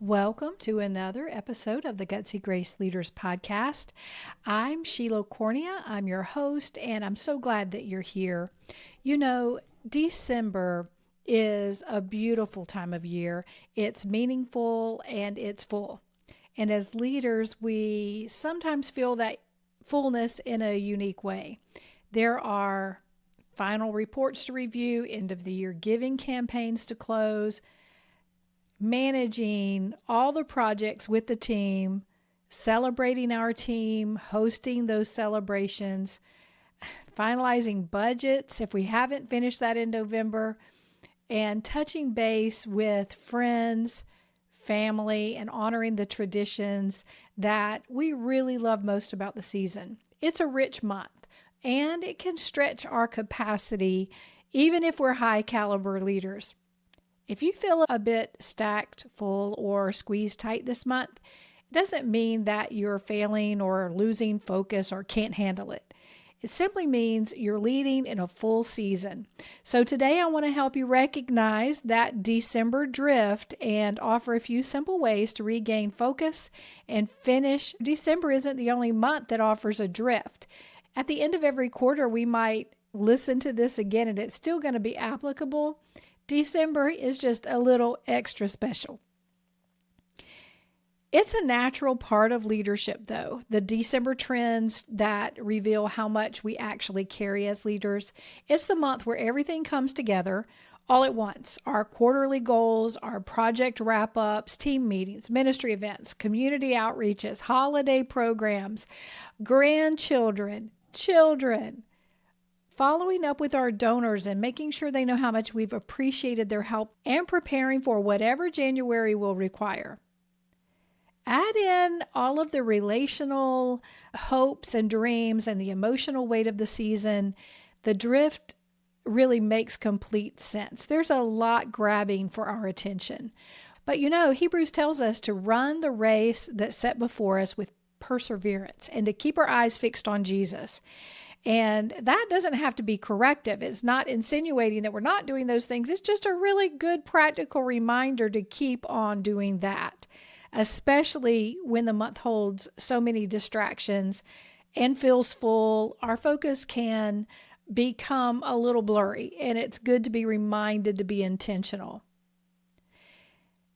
Welcome to another episode of the Gutsy Grace Leaders Podcast. I'm Sheila Cornea. I'm your host, and I'm so glad that you're here. You know, December is a beautiful time of year. It's meaningful and it's full. And as leaders, we sometimes feel that fullness in a unique way. There are final reports to review, end of the year giving campaigns to close, managing all the projects with the team, celebrating our team, hosting those celebrations, finalizing budgets if we haven't finished that in November, and touching base with friends, family, and honoring the traditions that we really love most about the season. It's a rich month, and it can stretch our capacity even if we're high caliber leaders. If you feel a bit stacked full or squeezed tight this month, it doesn't mean that you're failing or losing focus or can't handle it. It simply means you're leading in a full season. So today I want to help you recognize that December drift and offer a few simple ways to regain focus and finish. December isn't the only month that offers a drift. At the end of every quarter, we might listen to this again and it's still going to be applicable. December is just a little extra special. It's a natural part of leadership, though, the December trends that reveal how much we actually carry as leaders. It's the month where everything comes together all at once. Our quarterly goals, our project wrap-ups, team meetings, ministry events, community outreaches, holiday programs, grandchildren, children, following up with our donors and making sure they know how much we've appreciated their help, and preparing for whatever January will require. Add in all of the relational hopes and dreams and the emotional weight of the season. The drift really makes complete sense. There's a lot grabbing for our attention. But you know, Hebrews tells us to run the race that's set before us with perseverance and to keep our eyes fixed on Jesus. And that doesn't have to be corrective. It's not insinuating that we're not doing those things. It's just a really good practical reminder to keep on doing that, especially when the month holds so many distractions and feels full. Our focus can become a little blurry, and it's good to be reminded to be intentional.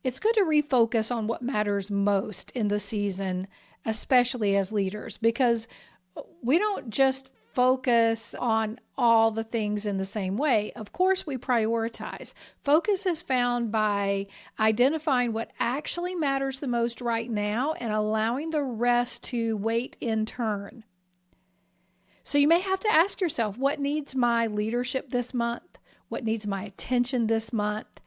It's good to refocus on what matters most in the season, especially as leaders, because we don't just focus on all the things in the same way. Of course, we prioritize. Focus is found by identifying what actually matters the most right now and allowing the rest to wait in turn. So you may have to ask yourself, what needs my leadership this month? What needs my attention this month?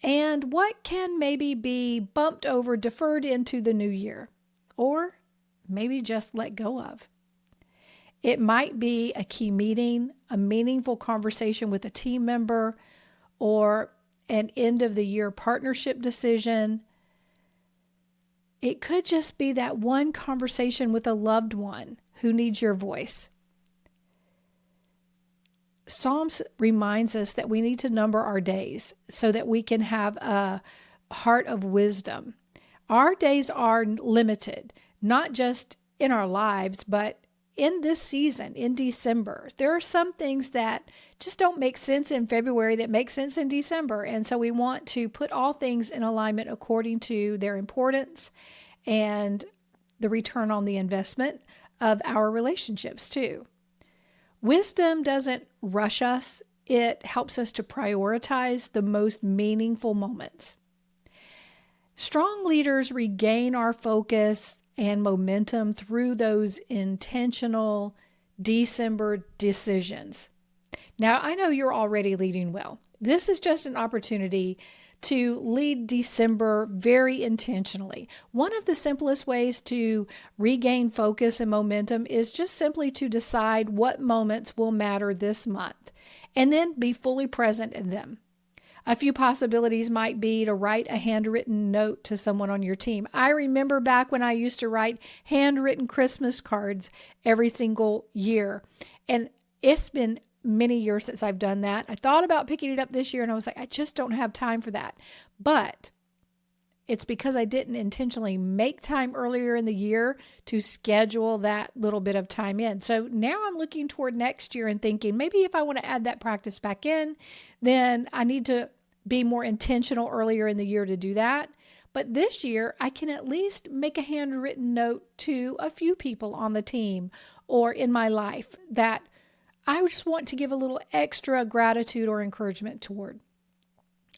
And what can maybe be bumped over, deferred into the new year? Or maybe just let go of. It might be a key meeting, a meaningful conversation with a team member, or an end-of-the-year partnership decision. It could just be that one conversation with a loved one who needs your voice. Psalms reminds us that we need to number our days so that we can have a heart of wisdom. Our days are limited, not just in our lives, but in this season, in December. There are some things that just don't make sense in February that make sense in December. And so we want to put all things in alignment according to their importance and the return on the investment of our relationships too. Wisdom doesn't rush us. It helps us to prioritize the most meaningful moments. Strong leaders regain our focus and momentum through those intentional December decisions. Now, I know you're already leading well. This is just an opportunity to lead December very intentionally. One of the simplest ways to regain focus and momentum is just simply to decide what moments will matter this month and then be fully present in them. A few possibilities might be to write a handwritten note to someone on your team. I remember back when I used to write handwritten Christmas cards every single year. And it's been many years since I've done that. I thought about picking it up this year and I was like, I just don't have time for that. But It's because I didn't intentionally make time earlier in the year to schedule that little bit of time in. So now I'm looking toward next year and thinking maybe if I want to add that practice back in, then I need to be more intentional earlier in the year to do that. But this year, I can at least make a handwritten note to a few people on the team or in my life that I just want to give a little extra gratitude or encouragement toward.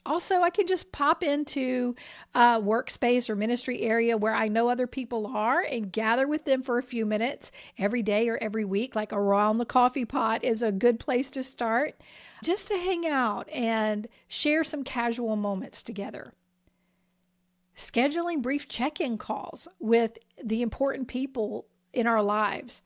Also, I can just pop into a workspace or ministry area where I know other people are and gather with them for a few minutes every day or every week, like around the coffee pot is a good place to start, just to hang out and share some casual moments together. Scheduling brief check-in calls with the important people in our lives.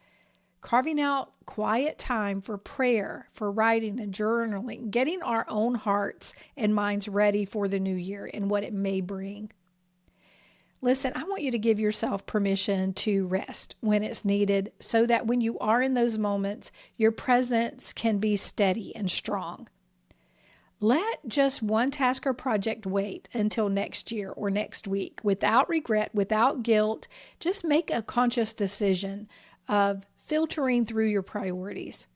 Carving out quiet time for prayer, for writing and journaling, getting our own hearts and minds ready for the new year and what it may bring. Listen, I want you to give yourself permission to rest when it's needed so that when you are in those moments, your presence can be steady and strong. Let just one task or project wait until next year or next week without regret, without guilt. Just make a conscious decision of filtering through your priorities.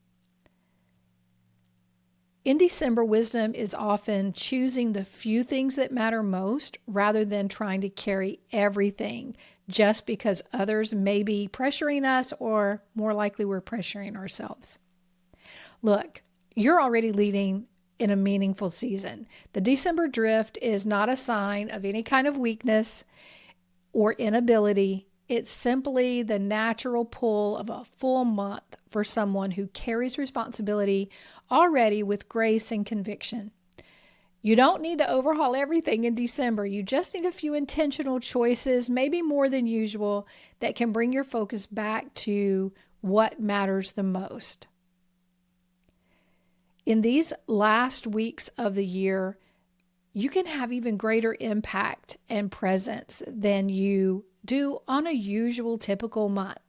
In December, wisdom is often choosing the few things that matter most rather than trying to carry everything just because others may be pressuring us or more likely we're pressuring ourselves. Look, you're already leading in a meaningful season. The December drift is not a sign of any kind of weakness or inability. It's simply the natural pull of a full month for someone who carries responsibility already with grace and conviction. You don't need to overhaul everything in December. You just need a few intentional choices, maybe more than usual, that can bring your focus back to what matters the most. In these last weeks of the year, you can have even greater impact and presence than you do on a usual typical month.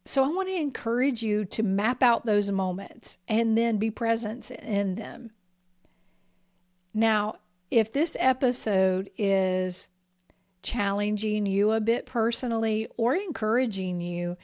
So I want to encourage you to map out those moments and then be present in them. Now, if this episode is challenging you a bit personally or encouraging you,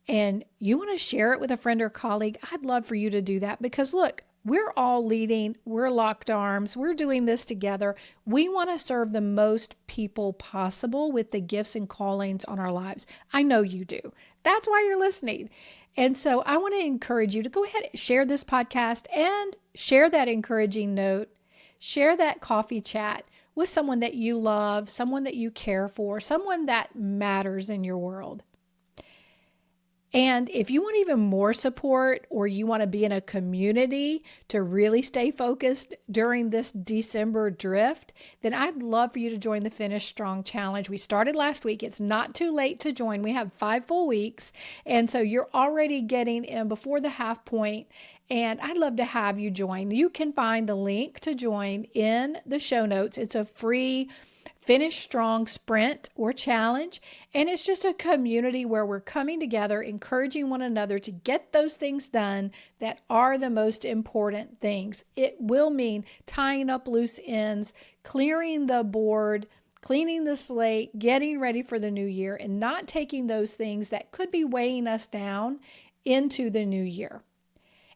and you want to share it with a friend or colleague, I'd love for you to do that because look, we're all leading, we're locked arms, we're doing this together. We want to serve the most people possible with the gifts and callings on our lives. I know you do. That's why you're listening. And so I want to encourage you to go ahead and share this podcast and share that encouraging note, share that coffee chat with someone that you love, someone that you care for, someone that matters in your world. And if you want even more support or you want to be in a community to really stay focused during this December drift, then I'd love for you to join the Finish Strong Challenge. We started last week. It's not too late to join. We have 5 full weeks. And so you're already getting in before the half point. And I'd love to have you join. You can find the link to join in the show notes. It's a free Finish Strong Sprint or Challenge, and it's just a community where we're coming together, encouraging one another to get those things done that are the most important things. It will mean tying up loose ends, clearing the board, cleaning the slate, getting ready for the new year, and not taking those things that could be weighing us down into the new year.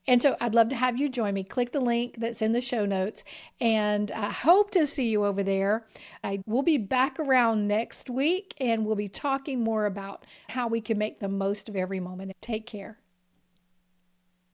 And so I'd love to have you join me. Click the link that's in the show notes, and I hope to see you over there. I will be back around next week, and we'll be talking more about how we can make the most of every moment. Take care.